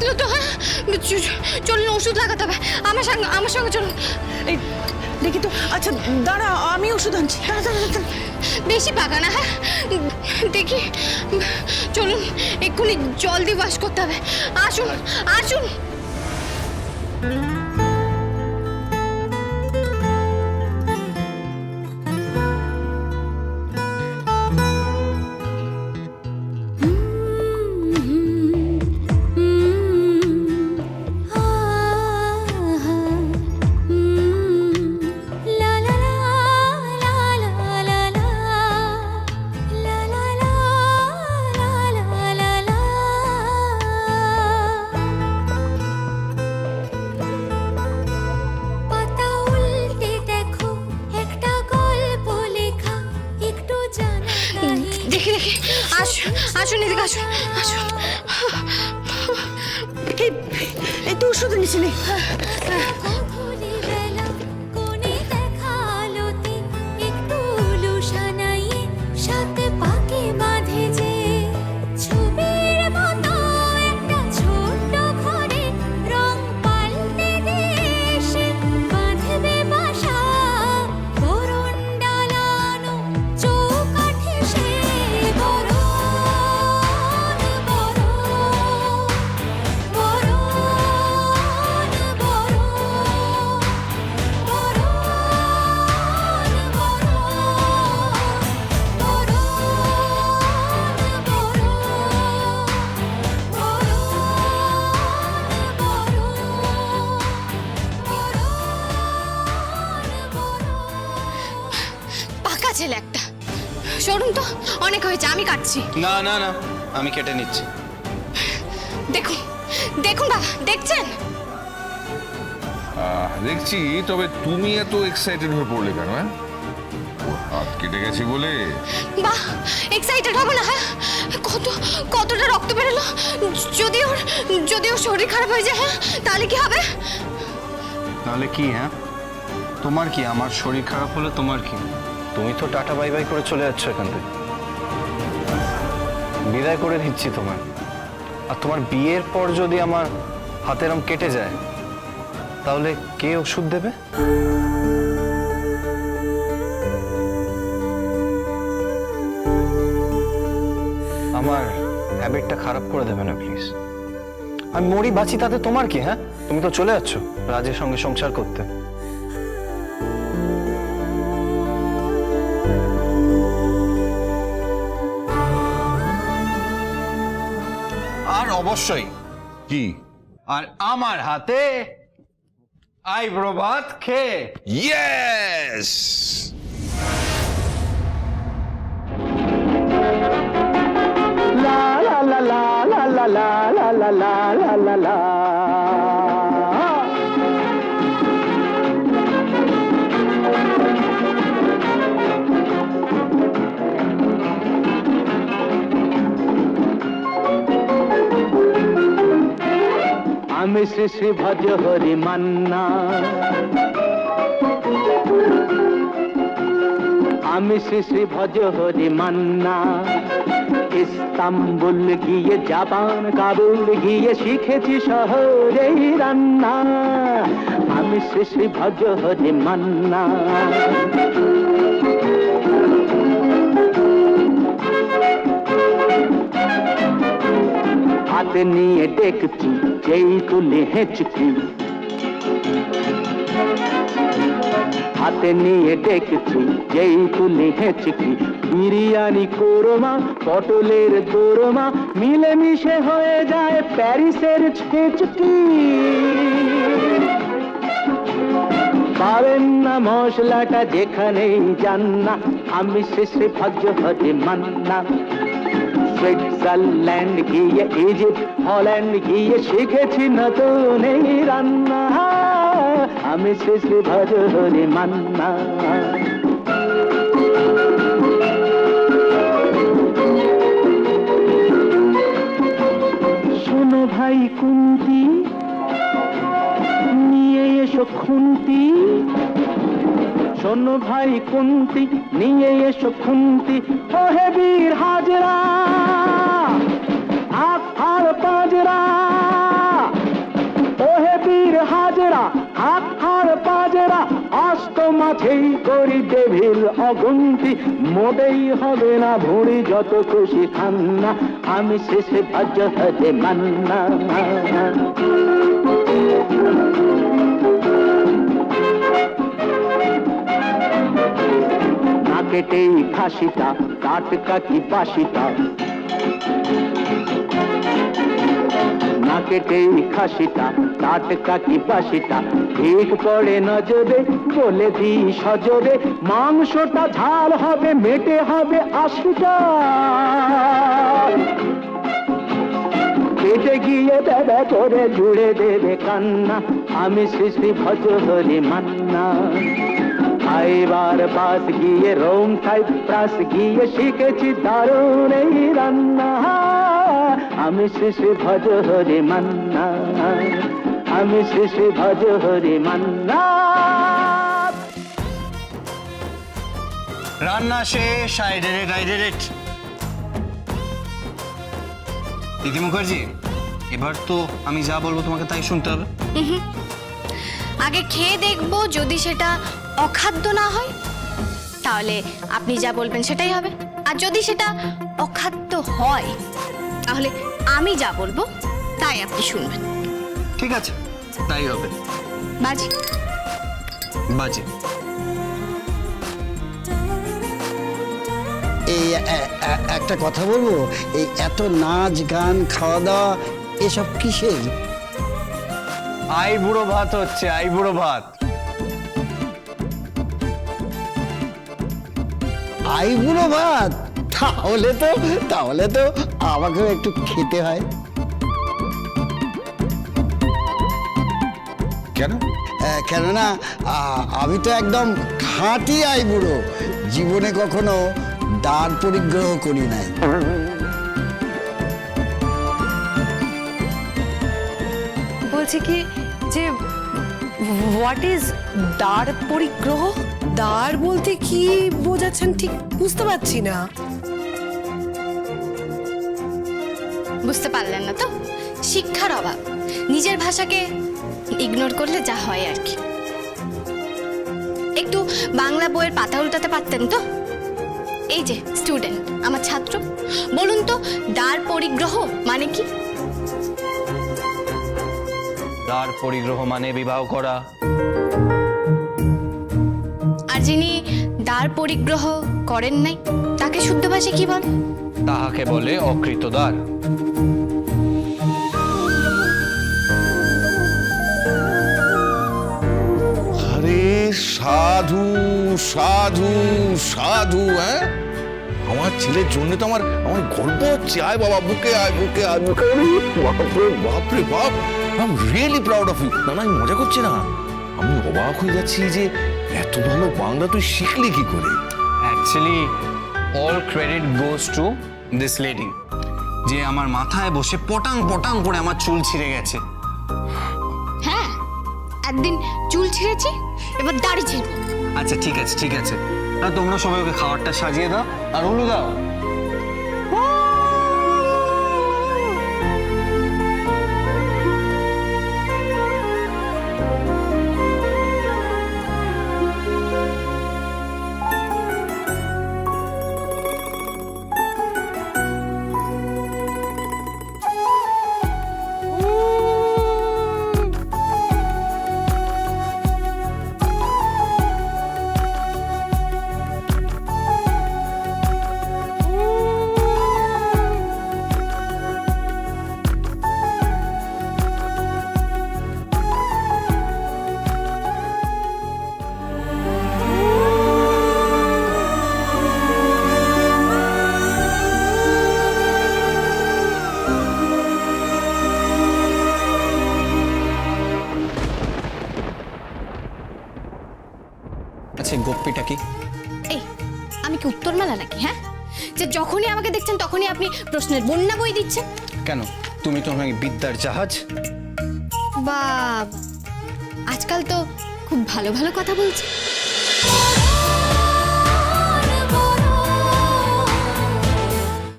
লাগলো তো। হ্যাঁ, চলুন ওষুধ লাগাতে হবে। আমার সঙ্গে চলুন। এই দেখি তো। আচ্ছা দাঁড়া, আমি ওষুধ আনছি। দাঁড়া দাঁড়া দাঁড়া। বেশি পাকা না। হ্যাঁ, দেখি। চলুন, এক্ষুনি জল দিয়ে ওয়াশ করতে হবে। আসুন আসুন। দেখি দেখি। আসুন এদিকে, আসুন আসুন। এই তো ওষুধ এনেছিলি। ছেলে একটা। সরুন তো, অনেক হয়েছে, আমি কাটছি। না না না, আমি কেটে নিচ্ছি। দেখুন দেখুন বাবা, দেখছেন? দেখছি, তবে তুমি এত এক্সাইটেড হয়ে পড়লে কেন? হ্যাঁ, হাত কেটে গেছি বলে? বাহ, এক্সাইটেড হবে না? হ্যাঁ, কতটা রক্ত বেরোলো। যদি ওর শরীর খারাপ হয়ে যায়, হ্যাঁ, তাহলে কি হবে? তাহলে কি? হ্যাঁ, তোমার কি? আমার শরীর খারাপ হলে তোমার কি? তুমি তো টাটা বাই বাই করে চলে যাচ্ছ এখান থেকে। বিদায় করে দিচ্ছি তোমার। আর তোমার বিয়ের পর যদি আমার হাতের আম কেটে যায়, তাহলে কে ওষুধ দেবে? আমার হ্যাবিটটা খারাপ করে দেবে না প্লিজ। আমি মরি বাঁচি তাতে তোমার কি? হ্যাঁ, তুমি তো চলে যাচ্ছ রাজের সঙ্গে সংসার করতে। আর অবশ্যই কি? আর আমার হাতে আইব্রো ভাত খেয়ে। ইয়েস! লা লা লা লা লা লা লা লা লা লা লা লা। আমি শ্রী শ্রী ভজ হরি মান্না, আমি শ্রী শ্রী ভজ হরি মান্না। ইস্তাম্বুল গিয়ে জাপান কাবুল গিয়ে শিখেছি শহরেই রান্না। আমি শ্রী শ্রী ভজ হরি মান্না। হাতে নিয়ে দেখছি যেই তুলে হেঁচকি, হাতে নিয়ে দেখছি যেই তুলে হেঁচকি। বিরিয়ানি কোরমা পটলের দোরমা মিলেমিশে হয়ে যায় প্যারিসের ছেচকি। পাবেন না মশলাটা যেখানেই যান না। আমি শ্রী ভজ হরি মান্না। সুইজারল্যান্ড গিয়ে ইজিপ্ট হল্যান্ড গিয়ে শিখেছি নতুন এই রান্না। আমি শ্রী শ্রী ভজ হরি মান্না। শোনো ভাই কুন্তি, নিয়ে এসো খুন্তি। শোনো ভাই কুন্তি, নিয়ে এসো খুন্তি। ওহে বীর হাজরা আর পাজরা, এই করি টেবিল অগুন্তি, মোটেই হবে না ভুঁড়ি যত খুশি খান্না, আমি শেষে ভাজ্য হতে মান্না। না কেটেই খাসিটা, টাটকা কি বাসিটা, না কেটেই খাসিটা, টাটকা কি বাসিটা, ঠিক পড়ে নজরে বলে দিই সজরে, মাংসটা ঝাল হবে মেটে হবে 80টা, কেটে গিয়ে দাদা করে জুড়ে দেবে কান্না, আমি শ্রী শ্রী ভজহরি মান্না। খাইবার পাশ গিয়ে রোম সাইপ্রাস গিয়ে শিখেছি দারুণ এই রান্না, আমি শ্রী শ্রী ভজহরি মান্না, আমি শ্রী শ্রী ভজহরি মান্না। রান্না শেষ, আই ডিড দিদি মুখার্জি, এবার তো আমি যা বলবো তোমাকে তাই শুনতে হবে। আগে খেয়ে দেখবো, যদি সেটা অখাদ্য না হয় তাহলে আপনি যা বলবেন সেটাই হবে, আর যদি সেটা অখাদ্য হয় তাহলে আমি যা বলবো তাই আপনি শুনবেন। ঠিক আছে, তাই হবে। বাজি বাজি। এই একটা কথা বলবো, এই এত নাচ গান খাওয়া দাওয়া এসব কিসের? আই বুড়ো ভাত হচ্ছে, আই বুড়ো ভাত। আইবুড়ো ভাত? তাহলে তো আমাকেও একটু খেতে হয়। কেন? কেননা আমি তো একদম খাঁটি আইবুড়ো, জীবনে কখনো দ্বার পরিগ্রহ করি নাই। বলছি কি যে হোয়াট ইজ দ্বার পরিগ্রহ? দ্বার বলতে কি বোঝাচ্ছেন ঠিক বুঝতে পারছি না। বুঝতে পারলেন না তো? শিক্ষার অভাব, নিজের ভাষাকে ইগনোর করলে যা হয় আর কি। একটু বাংলা বইয়ের পাতা উল্টাতে পারতেন তো। এই যে স্টুডেন্ট, আমার ছাত্র, বলুন তো দ্বার পরিগ্রহ মানে কি? দ্বার পরিগ্রহ মানে বিবাহ করা। আর যিনি দ্বার পরিগ্রহ করেন নাই তাকে শুদ্ধ ভাষায় কি বলে? তাহাকে বলে অকৃতদার। আরে সাধু সাধু সাধু, হ্যাঁ আমার ছেলের জন্য তো আমার গর্ব হচ্ছে। আয় বাবা, বুকে আয়, বুকে আয়, বুকে আয়। বাপরে বাপ রে বাপ, I am really proud of you. না না, আমি মজা করছি না, আমি অবাক হয়ে যাচ্ছি যে এত ভালো বাংলা তুই শিখলি কি করে। Actually all credit goes to this lady, যে আমার মাথায় বসে পটাং পটাং করে আমার চুল ছিঁড়ে গেছে। হ্যাঁ, একদিন চুল ছিঁড়েছি, এবার দাড়ি ছিঁড়ব। আচ্ছা ঠিক আছে ঠিক আছে, আর তোমরা সবাই ওকে খাবারটা সাজিয়ে দাও আর উলু দাও। আচ্ছা, গোপ্পিটা কি? এই, আমি কি উত্তর মেলা নাকি? হ্যাঁ, যে যখনই আমাকে দেখছেন তখনই আপনি প্রশ্নের বন্যা বই দিচ্ছেন। কেন, তুমি তো আমাকে বিদ্যার জাহাজ। বাবা, আজকাল তো খুব ভালো ভালো কথা বলছে।